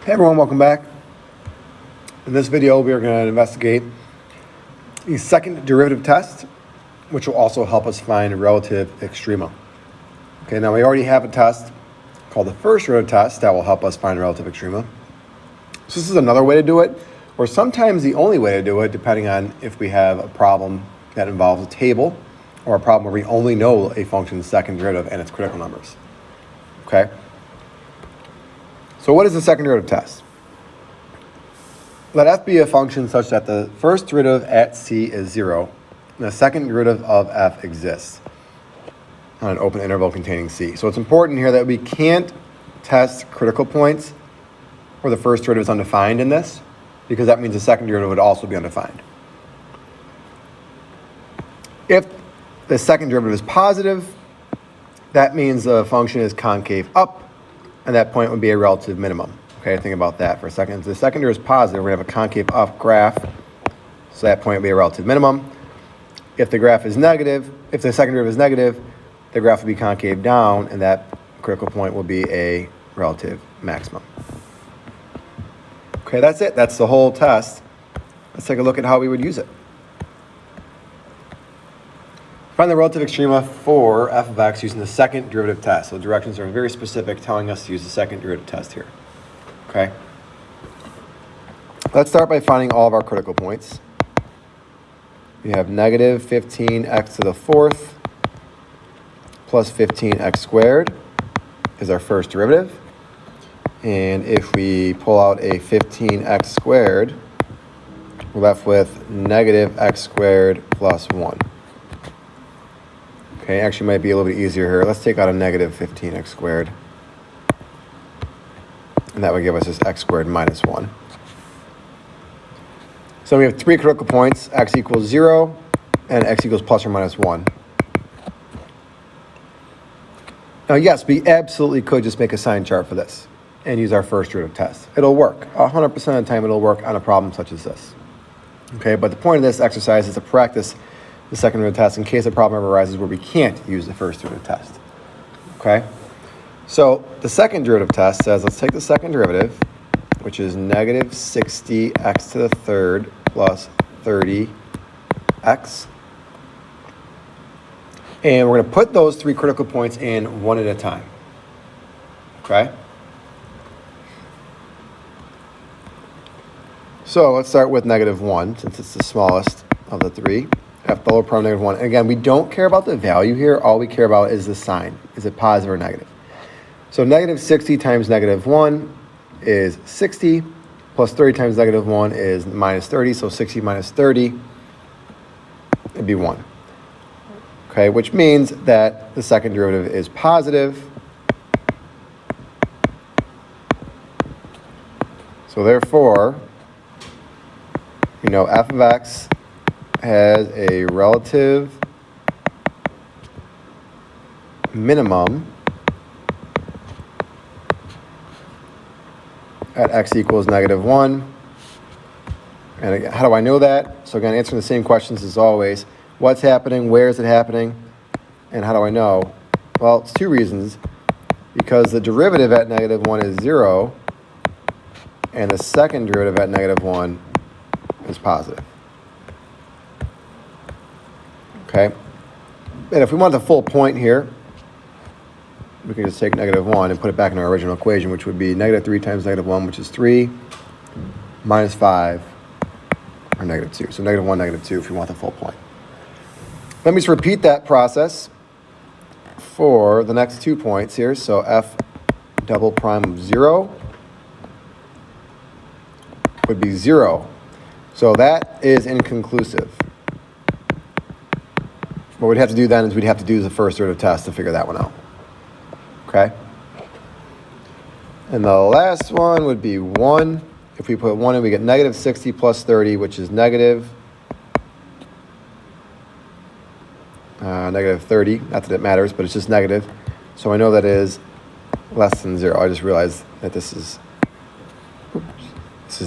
Hey everyone, welcome back. In this video, we are going to investigate the second derivative test, which will also help us find relative extrema. Okay, now we already have a test called the first derivative test that will help us find relative extrema. So this is another way to do it, or sometimes the only way to do it, depending on if we have a problem that involves a table or a problem where we only know a function's second derivative and its critical numbers. Okay? So what is the second derivative test? Let f be a function such that the first derivative at c is 0, and the second derivative of f exists on an open interval containing c. So it's important here that we can't test critical points where the first derivative is undefined in this, because that means the second derivative would also be undefined. If the second derivative is positive, that means the function is concave up, and that point would be a relative minimum. Okay, think about that for a second. If the second derivative is positive, we're going to have a concave up graph, so that point would be a relative minimum. If the graph is negative, if the second derivative is negative, the graph would be concave down, and that critical point will be a relative maximum. Okay, that's it. That's the whole test. Let's take a look at how we would use it. Find the relative extrema for f of x using the second derivative test. So the directions are very specific, telling us to use the second derivative test here. Okay? Let's start by finding all of our critical points. We have negative 15x to the fourth plus 15x squared is our first derivative. And if we pull out a 15x squared, we're left with negative x squared plus 1. Okay, actually might be a little bit easier here. Let's take out a negative 15x squared. And that would give us just x squared minus 1. So we have three critical points, x equals 0, and x equals plus or minus 1. Now, yes, we absolutely could just make a sign chart for this and use our first derivative test. It'll work. 100% of the time, it'll work on a problem such as this. Okay, but the point of this exercise is to practice the second derivative test in case a problem ever arises where we can't use the first derivative test. Okay? So the second derivative test says, let's take the second derivative, which is negative 60x to the third plus 30x. And we're going to put those three critical points in one at a time. Okay? So let's start with negative 1, since it's the smallest of the three. F the lower prime negative 1. And again, we don't care about the value here. All we care about is the sign. Is it positive or negative? So negative 60 times negative 1 is 60, plus 30 times negative 1 is minus 30. So 60 minus 30 would be 1. Okay, which means that the second derivative is positive. So therefore, we know f of x has a relative minimum at x equals negative 1. And again, how do I know that? So again, answering the same questions as always. What's happening? Where is it happening? And how do I know? Well, it's two reasons. Because the derivative at negative 1 is 0, and the second derivative at negative 1 is positive. Okay, and if we want the full point here, we can just take negative 1 and put it back in our original equation, which would be negative 3 times negative 1, which is 3, minus 5, or negative 2. So negative 1, negative 2 if you want the full point. Let me just repeat that process for the next 2 points here. So f double prime of 0 would be 0. So that is inconclusive. What we'd have to do then is we'd have to do the first derivative test to figure that one out. Okay? And the last one would be 1. If we put 1 in, we get negative 60 plus 30, which is negative 30. Not that it matters, but it's just negative. So I know that is less than 0. I just realized that this is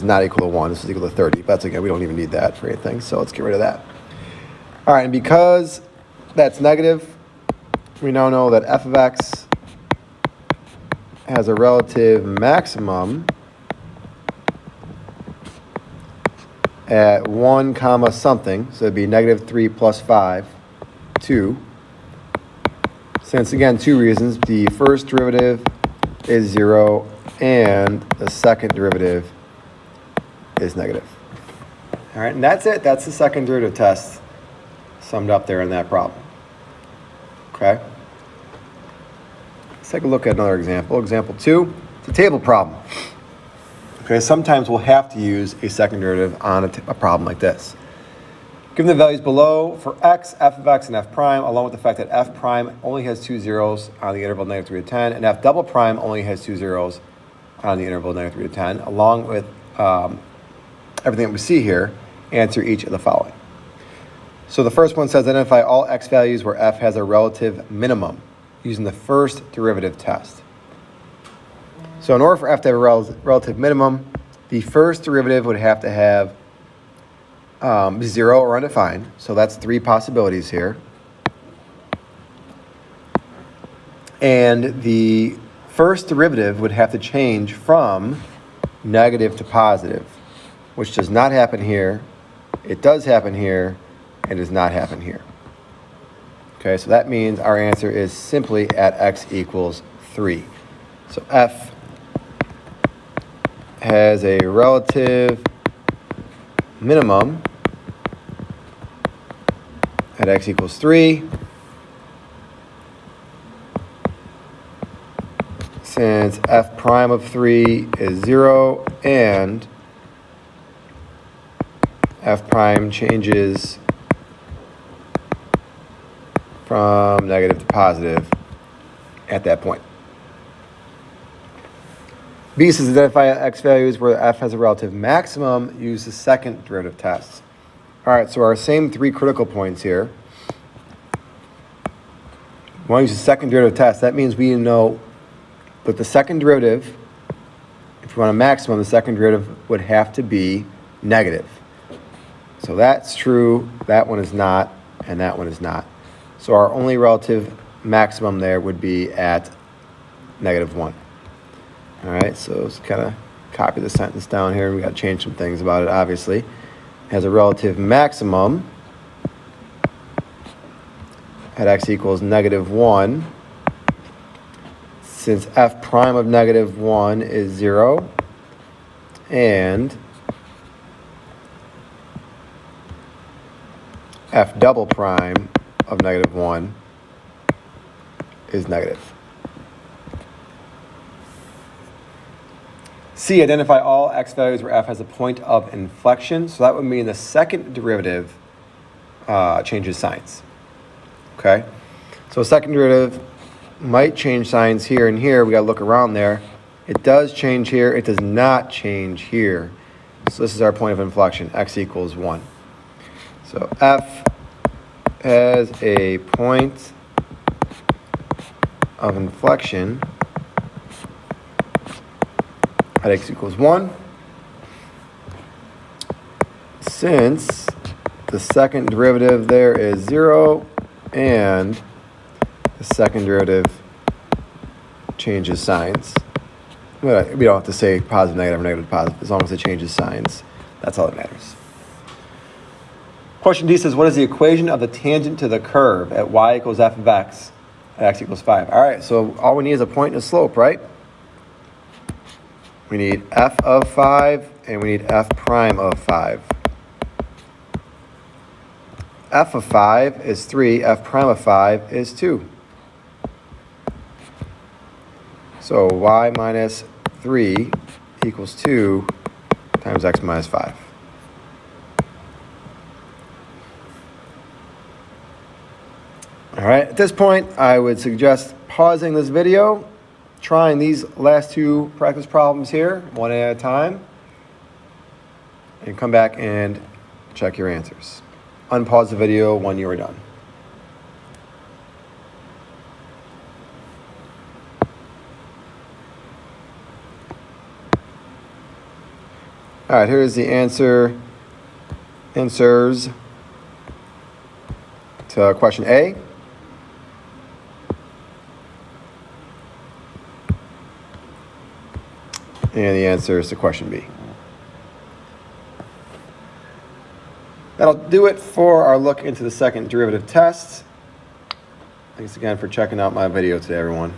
not equal to 1. This is equal to 30. But that's, again, we don't even need that for anything. So let's get rid of that. All right, and because that's negative, we now know that f of x has a relative maximum at 1 comma something, so it'd be negative 3 plus 5, 2. Since, again, 2 reasons. The first derivative is 0, and the second derivative is negative. All right, and that's it. That's the second derivative test summed up there in that problem. Okay? Let's take a look at another example. Example 2, it's a table problem. Okay, sometimes we'll have to use a second derivative on a problem like this. Given the values below, for x, f of x, and f prime, along with the fact that f prime only has 2 zeros on the interval negative 3 to 10, and f double prime only has 2 zeros on the interval negative 3 to 10, along with everything that we see here, answer each of the following. So the first one says identify all x values where f has a relative minimum using the first derivative test. So in order for f to have a relative minimum, the first derivative would have to have 0 or undefined. So that's 3 possibilities here. And the first derivative would have to change from negative to positive, which does not happen here. It does happen here, and does not happen here. Okay, so that means our answer is simply at x equals 3. So f has a relative minimum at x equals 3, since f prime of 3 is 0 and f prime changes from negative to positive at that point. B says identify x values where f has a relative maximum, use the second derivative test. All right, so our same 3 critical points here. We want to use the second derivative test. That means we know that the second derivative, if we want a maximum, the second derivative would have to be negative. So that's true, that one is not, and that one is not. So our only relative maximum there would be at negative 1. All right, so let's kind of copy the sentence down here. We got to change some things about it, obviously. It has a relative maximum at x equals negative 1, since f prime of negative 1 is 0, and f double prime of negative 1 is negative. C, identify all x values where f has a point of inflection. So that would mean the second derivative changes signs. Okay? So a second derivative might change signs here and here. We got to look around there. It does change here. It does not change here. So this is our point of inflection, x equals 1. So f has a point of inflection at x equals 1, since the second derivative there is 0 and the second derivative changes signs. We don't have to say positive, negative, or negative, positive. As long as it changes signs, that's all that matters. Question D says, what is the equation of the tangent to the curve at y equals f of x at x equals 5? All right, so all we need is a point and a slope, right? We need f of 5, and we need f prime of 5. F of 5 is 3, f prime of 5 is 2. So y minus 3 equals 2 times x minus 5. All right, at this point, I would suggest pausing this video, trying these last 2 practice problems here, one at a time, and come back and check your answers. Unpause the video when you are done. All right, here's the answers to question A. And the answers to question B. That'll do it for our look into the second derivative test. Thanks again for checking out my video today, everyone.